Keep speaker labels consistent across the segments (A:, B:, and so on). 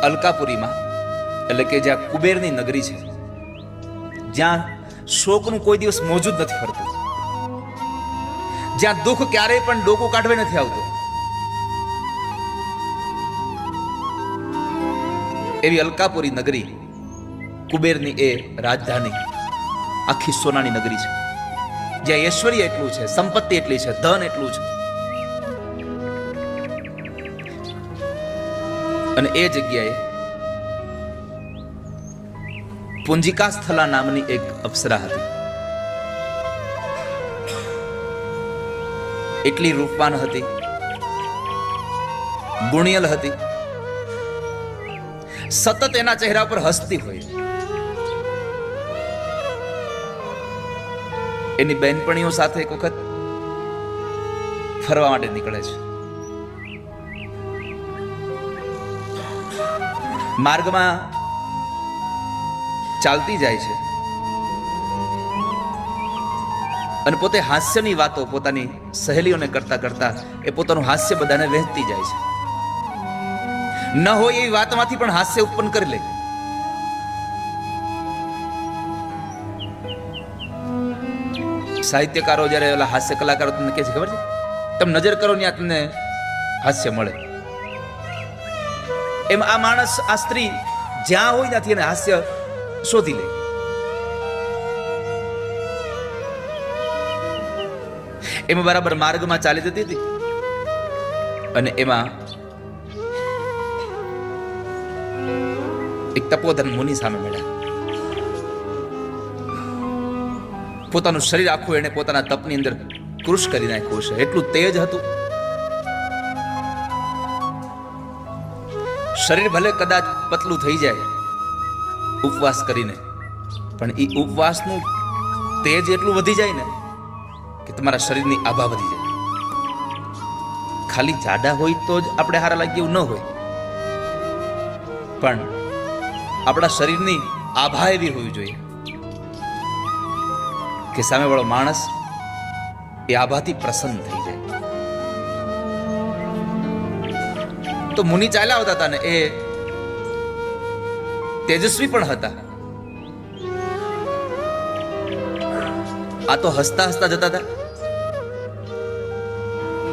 A: અલકાપુરીમાં, એટલે કે જ્યાં કુબેરની નગરી છે, જ્યાં શોકનું કોઈ દિવસ મોજુદ નથી ફરતું, જ્યાં દુઃખ ક્યારેય પણ ડોકું કાઢવે નથી આવતું, એવી અલકાપુરી નગરી, કુબેરની એ રાજધાની, આખી સોનાની નગરી છે, જ્યાં ઐશ્વર્ય એટલું છે, સંપત્તિ એટલી છે, ધન એટલું છે. અને એ જગ્યાએ પુંજિકા સ્થલા નામની એક અપ્સરા હતી. એટલી રૂપવાન હતી, ગુણિયલ હતી, સતત એના ચહેરા પર હસતી હોય. એની બહેનપણીઓ સાથે એક વખત ફરવા માટે નીકળે છે. માર્ગમાં ચાલતી જાય છે અને પોતે હાસ્યની વાતો પોતાની સહેલીઓને કરતા કરતા એ પોતાનું હાસ્ય બધાને વહેંચતી જાય છે. ન હોય એવી વાતમાંથી પણ હાસ્ય ઉત્પન્ન કરી લે. સાહિત્યકારો જ્યારે ઓલા હાસ્ય કલાકારો તમને કહે છે ખબર છે, તમે નજર કરો ત્યાં તમને હાસ્ય મળે. એમ આ માણસ, આ સ્ત્રી જ્યાં હોય ત્યાંથી એને હાસ્ય શોધી લે. એમાં બરાબર માર્ગમાં ચાલી જતી હતી અને એમાં એક તપોધન મુનિ સામે મળ્યા. પોતાનું શરીર આખું એને પોતાના તપની અંદર કૃશ કરી નાખ્યું છે, એટલું તેજ હતું. શરીર ભલે કદાચ પતલું થઈ જાય ઉપવાસ કરીને, પણ એ ઉપવાસનું તેજ એટલું વધી જાય ને કે તમારા શરીરની આભા વધી જાય. ખાલી જાડા હોય તો જ આપણે હારા લાગીએ એવું ન હોય, પણ આપણા શરીરની આભા એવી હોવી જોઈએ કે સામેવાળો માણસ એ આભાથી પ્રસન્ન થઈ જાય. તો મુનિ ચાલ્યા આવતા હતા ને એ તેજસ્વી પણ હતા. આ તો હસતા હસતા જતા હતા,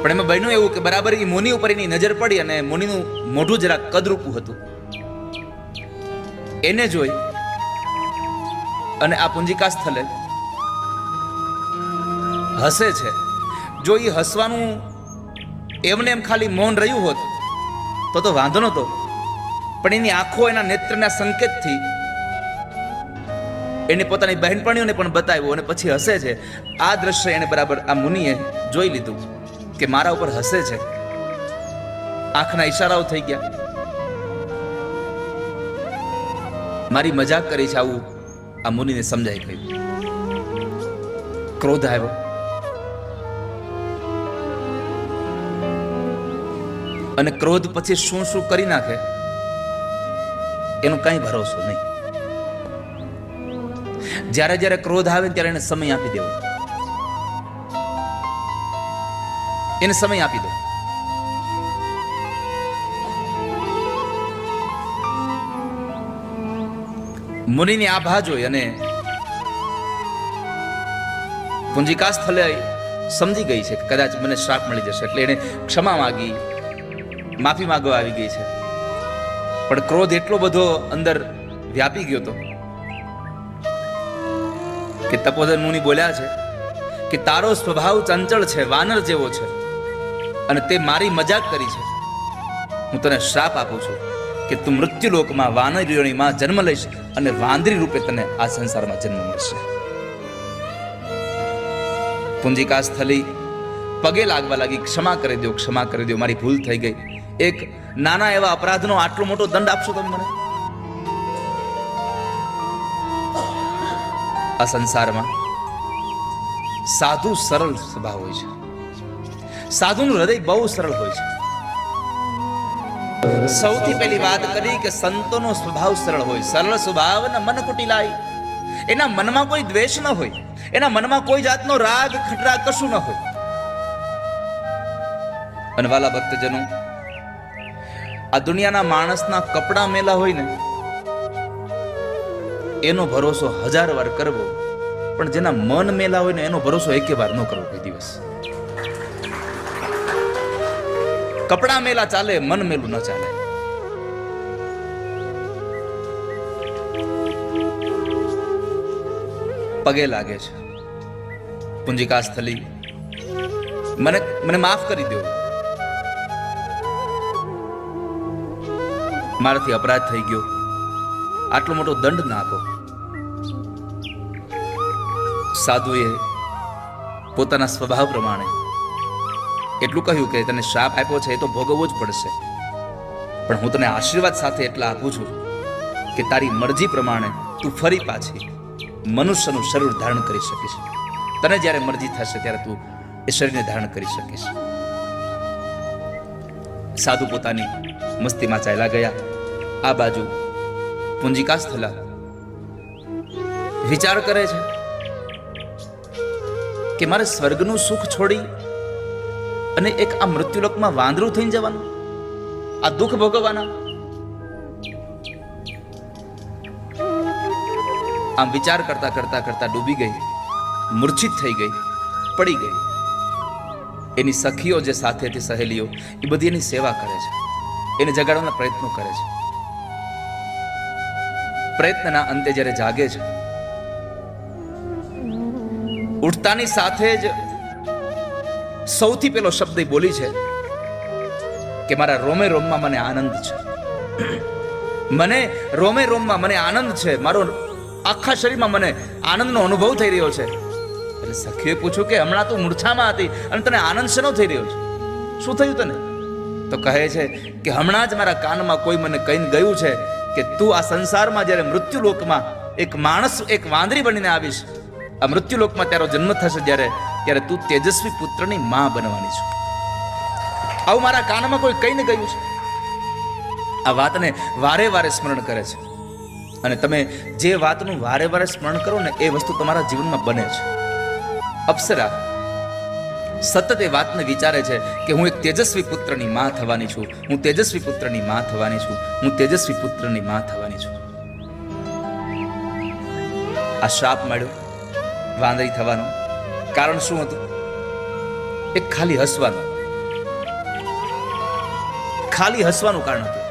A: પણ એમાં બન્યું એવું કે બરાબર એ મુનિ ઉપર એની નજર પડી અને મુનિનું મોઢું જરા કદરૂપું હતું. એને જોઈ અને આ પુંજિકા સ્થલે હસે છે. જો એ હસવાનું એમને એમ ખાલી મૌન રહ્યું હોત તો વાંધો નહોતો, પણ એની આંખો એના નેત્રના સંકેતથી એને પોતાની બહેનપણીઓને પણ બતાવ્યું અને પછી હસે છે. આ દ્રશ્ય એને બરાબર આ મુનિએ જોઈ લીધું કે મારા ઉપર હસે છે. આંખના ઈશારાઓ થઈ ગયા, મારી મજાક કરી છે, આવું આ મુનિને સમજાઈ ગયું. ક્રોધ આવ્યો. અને ક્રોધ પછી શું શું કરી નાખે એનો કઈ ભરોસો નહીં. જ્યારે જ્યારે ક્રોધ આવે ત્યારે એને સમય આપી દેવો, એને સમય આપી દો. મુનિની આભા જોઈ અને પુંજિકા સ્થલે સમજી ગઈ છે કે કદાચ મને શ્રાપ મળી જશે, એટલે એને ક્ષમા માગી, માફી માંગવા આવી ગઈ છે. પણ ક્રોધ એટલો બધો અંદર વ્યાપી ગયો હતો કે તપોધન મુનિ બોલ્યા છે કે તારો સ્વભાવ ચંચળ છે, વાનર જેવો છે, અને તે મારી મજાક કરી છે. હું તને શ્રાપ આપું છું કે તું મૃત્યુલોકમાં વાનરીઓમાં જન્મ લઈશ અને વાંદરી રૂપે તને આ સંસારમાં જન્મ મળશે. પુંજિકા સ્થલી પગે લાગવા લાગી, ક્ષમા કરી દો, ક્ષમા કરી દો, મારી ભૂલ થઈ ગઈ. એક નાના એવા અપરાધનો આટલો મોટો દંડ આપશો તમે મને? આ સંસારમાં સાધુ સરળ સ્વભાવ હોય છે. સાધુનું હૃદય બહુ સરળ હોય છે. સૌથી પહેલી વાત કરી કે સંતોનો સ્વભાવ સરળ હોય. સરળ સ્વભાવ ને મન કુટિલાય. એના મનમાં કોઈ દ્વેષ ન હોય, એના મનમાં કોઈ જાતનો રાગ ખટરાગ કશું ન હોય. અને વાલા ભક્તજનો, આ દુનિયાના માણસના કપડા મેલા હોય ને એનો ભરોસો 1000 વાર કરવો, પણ જેના મન મેલા હોય ને એનો ભરોસો 1 વાર ન કરવો કોઈ દિવસ. કપડા મેલા ચાલે, મન મેલું ન ચાલે. પગે લાગે છે પુંજિકા સ્થલી, મને માફ કરી દો, મારાથી અપરાધ થઈ ગયો, આટલો મોટો દંડ ના આપો. સાધુએ પોતાના સ્વભાવ પ્રમાણે એટલું કહ્યું કે તને શ્રાપ આપ્યો છે એ તો ભોગવવો જ પડશે, પણ હું તને આશીર્વાદ સાથે એટલા આપું છું કે તારી મરજી પ્રમાણે તું ફરી પાછી મનુષ્યનું શરીર ધારણ કરી શકીશ. તને જ્યારે મરજી થશે ત્યારે તું એ શરીરને ધારણ કરી શકીશ. સાધુ પોતાની મસ્તીમાં ચાલ્યા ગયા. આ બાજુ પુંજિકા સ્થલા વિચાર કરે છે કે મારે સ્વર્ગનું સુખ છોડી અને એક આ મૃત્યુલોકમાં વાંદરું થઈને જવાનું, આ દુઃખ ભોગવવાના. આમ વિચાર કરતા કરતા કરતા ડૂબી ગઈ, મૂર્છિત થઈ ગઈ, પડી ગઈ. એની સખીઓ જે સાથેથી સહેલીઓ એ બધી એની સેવા કરે છે, એને જગાડવાના પ્રયત્નો કરે છે. પ્રયત્નના અંતે જ્યારે જાગે છે, ઉઠતાની સાથે જ સૌથી પહેલો શબ્દ બોલી છે કે મારા રોમે રોમમાં મને આનંદ છે, મને રોમે રોમમાં મને આનંદ છે, મારો આખા શરીરમાં મને આનંદનો અનુભવ થઈ રહ્યો છે. એટલે સખીએ પૂછ્યું કે હમણાં તું મૂર્છામાં હતી અને તને આનંદ શેનો થઈ રહ્યો છે, શું થયું તને? તો કહે છે કે હમણાં જ મારા કાનમાં કોઈ મને કહીને ગયું છે કે તું આ સંસારમાં જ્યારે મૃત્યુલોકમાં એક માણસ, એક વાંદરી બનીને આવીશ, આ મૃત્યુલોકમાં તારો જન્મ થશે ત્યારે તું તેજસ્વી પુત્રની માં બનવાની છે. આવું મારા કાનમાં કોઈ કહીને ગયું છે. આ વાતને વારે વારે સ્મરણ કરે છે, અને તમે જે વાતનું વારે વારે સ્મરણ કરો ને એ વસ્તુ તમારા જીવનમાં બને છે. અપ્સરા સતત એ વાતને વિચારે છે કે હું એક તેજસ્વી પુત્રની માં થવાની છું, હું તેજસ્વી પુત્રની માં થવાની છું, હું તેજસ્વી પુત્રની માં થવાની છું. આ શ્રાપ મળ્યો વાંદરી થવાનો કારણ શું હતું? એક ખાલી હસવાનું કારણ હતું.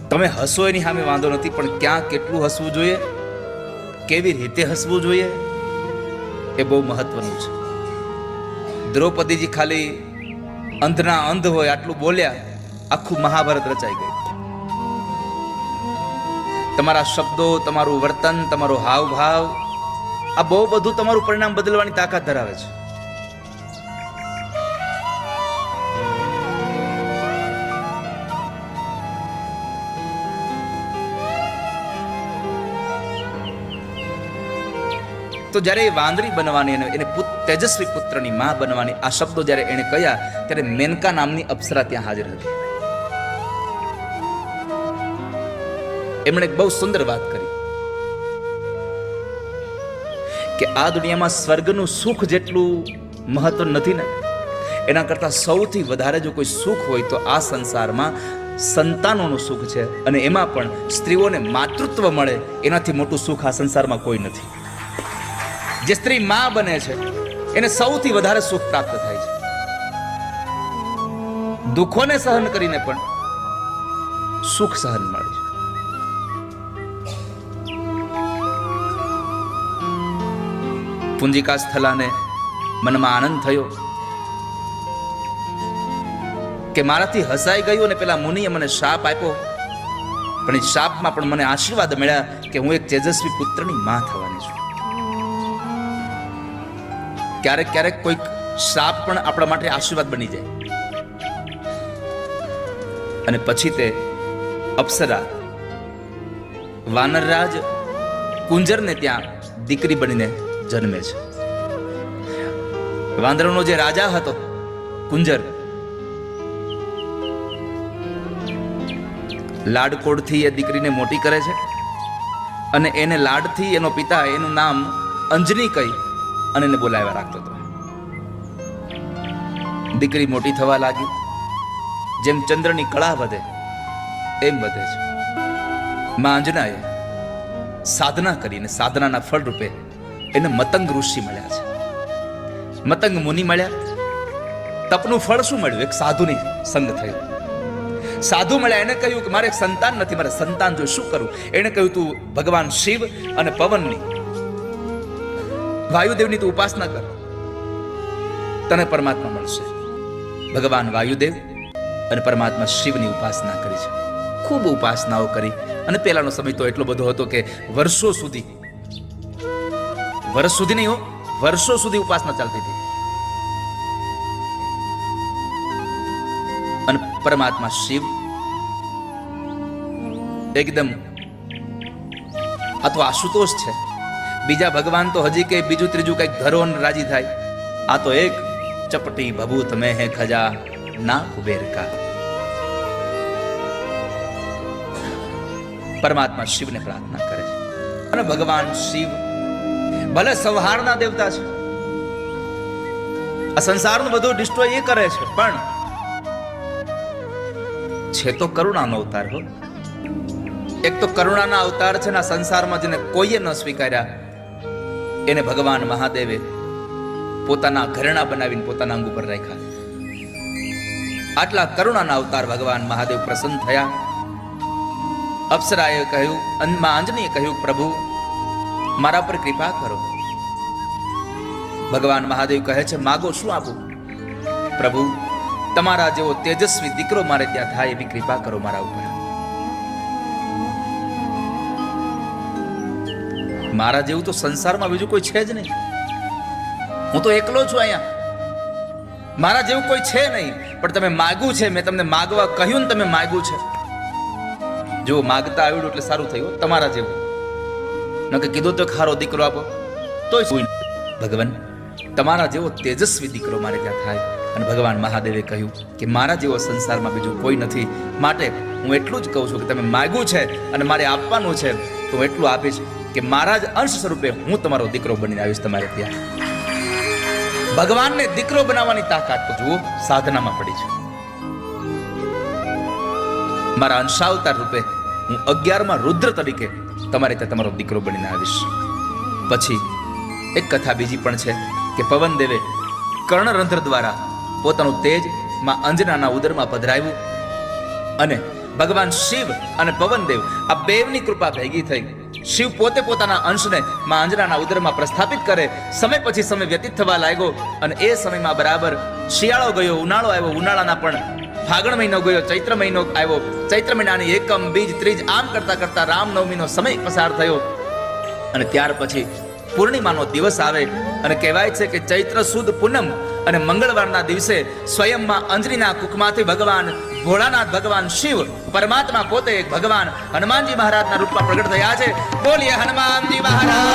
A: તમે હસો એની સામે વાંધો નથી, પણ ક્યાં કેટલું હસવું જોઈએ, કેવી રીતે હસવું જોઈએ એ બહુ મહત્વનું છે. દ્રૌપદીજી ખાલી અંધના અંધ હોય આટલું બોલ્યા, આખું મહાભારત રચાઈ ગયું. તમારા શબ્દો, તમારું વર્તન, તમારો હાવભાવ, આ બહુ બધું તમારું પરિણામ બદલવાની તાકાત ધરાવે છે. તો જ્યારે એ વાંદરી બનવાની અને એને તેજસ્વી પુત્રની માં બનવાની આ શબ્દો જ્યારે એને કહ્યા ત્યારે મેનકા નામની અપ્સરા ત્યાં હાજર હતી. એમણે એક બહુ સુંદર વાત કરી કે આ દુનિયામાં સ્વર્ગનું સુખ જેટલું મહત્વ નથી ને, એના કરતા સૌથી વધારે જો કોઈ સુખ હોય તો આ સંસારમાં સંતાનોનું સુખ છે. અને એમાં પણ સ્ત્રીઓને માતૃત્વ મળે એનાથી મોટું સુખ આ સંસારમાં કોઈ નથી. જે સ્ત્રી માં બને છે એને સૌથી વધારે સુખ પ્રાપ્ત થાય છે. દુઃખોને સહન કરીને પણ સુખ સહન મળે છે. પુંજિકા સ્થલાને મનમાં આનંદ થયો કે મારાથી હસાઈ ગયું અને પેલા મુનિએ મને શાપ આપ્યો, પણ એ શાપમાં પણ મને આશીર્વાદ મળ્યા કે હું એક તેજસ્વી પુત્રની માં થવાની છું. ક્યારેક ક્યારેક કોઈક શાપ પણ આપણા માટે આશીર્વાદ બની જાય. અને પછી તે અપ્સરા વાનરરાજ કુંજરને ત્યાં દીકરી બનીને જન્મે છે. વાંદરોનો જે રાજા હતો કુંજર, લાડકોડથી એ દીકરીને મોટી કરે છે અને એને લાડથી એનો પિતા એનું નામ અંજની કહી અને એને બોલાવ્યા રાખતો હતો. દીકરી મોટી થવા લાગી, જેમ ચંદ્રની કળા વધે એમ વધે છે. માં અંજનાએ સાધના કરીને સાધનાના ફળ રૂપે એને મતંગ ઋષિ મળ્યા છે, મતંગ મુનિ મળ્યા. તપનું ફળ શું મળ્યું? એક સાધુની સંગ થયો. સાધુ મળ્યા, એને કહ્યું કે મારે એક સંતાન નથી, મારે સંતાન જો શું કરું? એને કહ્યું તું ભગવાન શિવ અને પવનની, વાયુદેવની તું ઉપાસના કર, તને પરમાત્મા મળશે. ભગવાન વાયુદેવ અને પરમાત્મા શિવની ઉપાસના કરી છે. ખૂબ ઉપાસનાઓ કરી અને પહેલાનો સમય તો એટલો બધો હતો કે વર્ષો સુધી નહીં હો, વર્ષો સુધી ઉપાસના ચાલતી હતી. અને પરમાત્મા શિવ એકદમ, આ તો આશુતોષ છે. બીજા ભગવાન તો હજી કઈ બીજું ત્રીજું કઈક ધરો ને રાજી થાય. આ તો એક ચપટી ભભૂત મેં હે ખજા ના કુબેર કા. પરમાત્મા શિવને પ્રાર્થના કરે છે. અને ભગવાન શિવ ભલે સંહારના દેવતા છે, આ સંસારનું બધું ડિસ્ટ્રોય એ કરે છે, પણ છે તો કરુણાનો અવતાર હો. એક તો કરુણાના અવતાર છે ને, સંસારમાં જેને કોઈએ ન સ્વીકાર્યા એને ભગવાન મહાદેવે પોતાના ઘરેણા બનાવીને પોતાના અંગ ઉપર રાખ્યા. આટલા કરુણાના અવતાર ભગવાન મહાદેવ પ્રસન્ન થયા. અપ્સરાએ કહ્યું, માં અંજનીએ કહ્યું, પ્રભુ મારા પર કૃપા કરો. ભગવાન મહાદેવ કહે છે, માગો, શું આપું? પ્રભુ તમારા જેવો તેજસ્વી દીકરો મારે ત્યાં થાય એવી કૃપા કરો મારા ઉપર. મારા જેવું તો સંસારમાં બીજું કોઈ છે જ નહીં. હું તો એકલો છું અહીંયા, મારા જેવું કોઈ છે નહીં. પણ તમે માગ્યું છે, મેં તમને માગવા કહ્યું ને તમે માગ્યું છે. જો માગતા આવડ્યું એટલે સારું થયું. તમારા જેવું ન કે કીધું તો ખારો દીકરો આપો તોય શું. ભગવાન તમારા જેવો તેજસ્વી દીકરો મારે ત્યાં થાય. અને ભગવાન મહાદેવે કહ્યું કે મારા જેવો સંસારમાં બીજું કોઈ નથી, માટે હું એટલું જ કહું છું કે તમે માગ્યું છે અને મારે આપવાનું છે તો હું એટલું આપીશ કે મારા જ અંશ સ્વરૂપે હું તમારો દીકરો બનીને આવીશ તમારે ત્યાં. ભગવાનને દીકરો બનાવવાની તાકાત તો જુઓ સાધનામાં પડી છે. મારા અંશાવતાર રૂપે હું 11માં રુદ્ર તરીકે તમારે ત્યાં તમારો દીકરો બનીને આવીશ. પછી એક કથા બીજી પણ છે કે પવન દેવે કર્ણરંધ્ર દ્વારા પોતાનું તેજ માં અંજનાના ઉદરમાં પધરાવ્યું અને ભગવાન શિવ અને પવનદેવ આ બેવની કૃપા ભેગી થઈ. શિવ પોતે પોતાના અંશને માં અંજનાના ઉદરમાં પ્રસ્થાપિત કરે. સમય પછી સમય વ્યતીત થવા લાગ્યો અને એ સમયમાં બરાબર શિયાળો ગયો, ઉનાળો આવ્યો, ઉનાળાના પણ ફાગણ મહિનો ગયો, ચૈત્ર મહિનો આવ્યો, ચૈત્ર મહિનાની એકમ, બીજ, ત્રીજ આમ કરતા કરતા રામનવમીનો સમય પસાર થયો અને ત્યાર પછી પૂર્ણિમાનો દિવસ આવે અને કહેવાય છે કે ચૈત્ર સુદ પૂનમ અને મંગળવારના દિવસે સ્વયંમાં અંજનીના કુખમાંથી ભગવાન ભોળાનાથ, ભગવાન શિવ, પરમાત્મા પોતે ભગવાન હનુમાનજી મહારાજના રૂપમાં પ્રગટ થયા છે. બોલીએ હનુમાનજી મહારાજ.